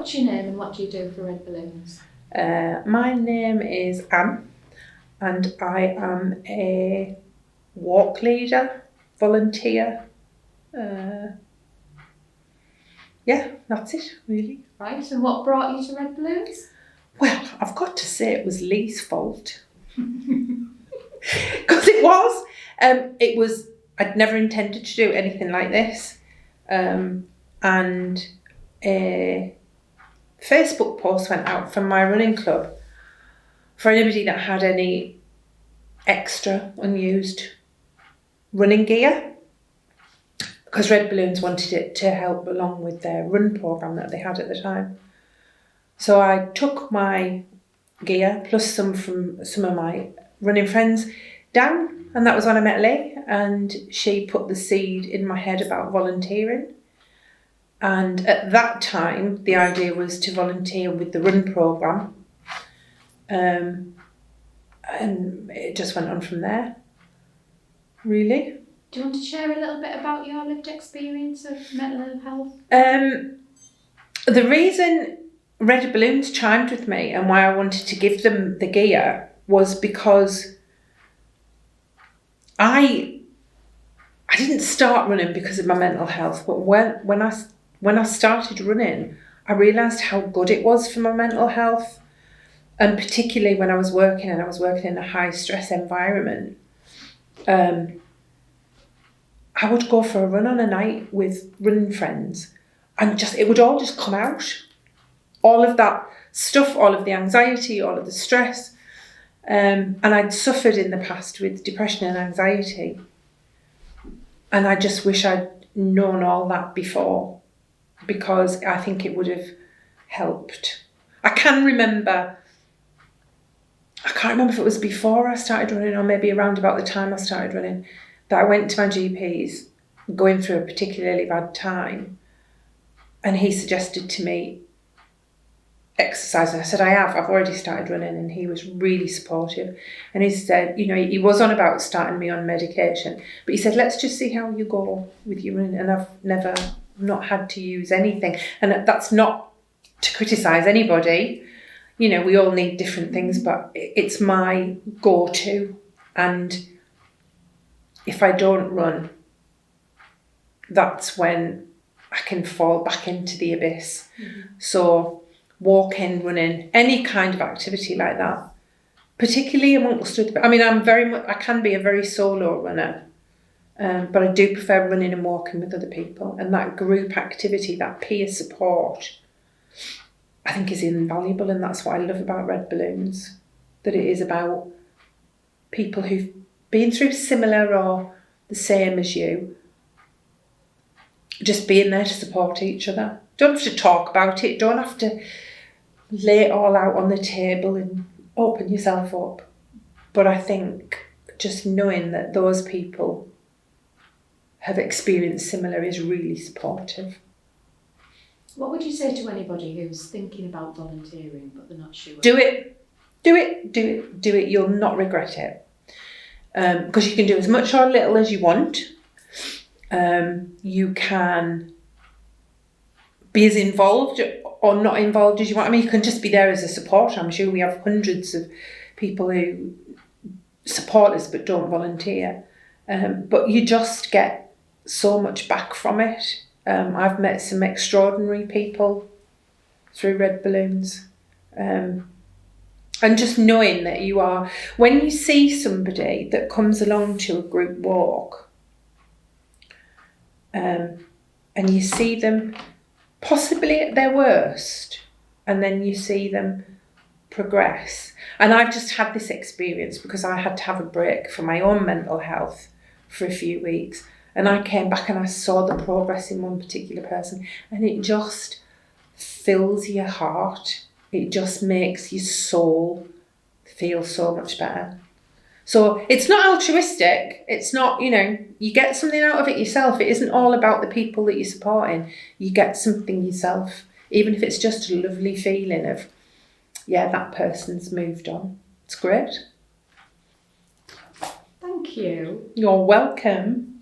What's your name and what do you do for Red Balloons? My name is Anne and I am a walk leader, volunteer. Yeah, that's it really. Right, and what brought you to Red Balloons? Well, I've got to say it was Lee's fault. Because it was. I'd never intended to do anything like this. And a Facebook post went out from my running club for anybody that had any extra unused running gear, because Red Balloons wanted it to help along with their run programme that they had at the time. So I took my gear plus some from some of my running friends down, and that was when I met Lee, and she put the seed in my head about volunteering. And at that time the idea was to volunteer with the run programme, and it just went on from there really. Do you want to share a little bit about your lived experience of mental health? The reason Red Balloons chimed with me and why I wanted to give them the gear was because I didn't start running because of my mental health, but when I started running, I realised how good it was for my mental health, and particularly when I was working in a high stress environment. I would go for a run on a night with running friends, and it would all just come out. All of that stuff, all of the anxiety, all of the stress. And I'd suffered in the past with depression and anxiety. And I just wish I'd known all that before, because I think it would have helped. I can't remember if it was before I started running or maybe around about the time I started running, that I went to my GP's going through a particularly bad time, and he suggested to me exercise, and I said I've already started running, and he was really supportive, and he said, he was on about starting me on medication, but he said let's just see how you go with your running, and I've never not had to use anything, and that's not to criticise anybody, we all need different things, but it's my go-to, and if I don't run, that's when I can fall back into the abyss. Mm-hmm. So walking, running, any kind of activity like that, particularly amongst other, I can be a very solo runner, but I do prefer running and walking with other people, and that group activity, that peer support, I think is invaluable, and that's what I love about Red Balloons, that it is about people who've been through similar or the same as you, just being there to support each other. Don't have to talk about it, don't have to lay it all out on the table and open yourself up. But I think just knowing that those people have experienced similar is really supportive. What would you say to anybody who's thinking about volunteering but they're not sure? Do it. You'll not regret it. Because you can do as much or little as you want. You can be as involved or not involved as you want. You can just be there as a supporter. I'm sure we have hundreds of people who support us but don't volunteer. But you just get so much back from it. I've met some extraordinary people through Red Balloons. And just knowing that when you see somebody that comes along to a group walk, and you see them possibly at their worst, and then you see them progress. And I've just had this experience because I had to have a break for my own mental health for a few weeks. And I came back and I saw the progress in one particular person, and it just fills your heart. It just makes your soul feel so much better. So it's not altruistic. It's not, you get something out of it yourself. It isn't all about the people that you're supporting. You get something yourself, even if it's just a lovely feeling of, that person's moved on. It's great. Thank you. You're welcome.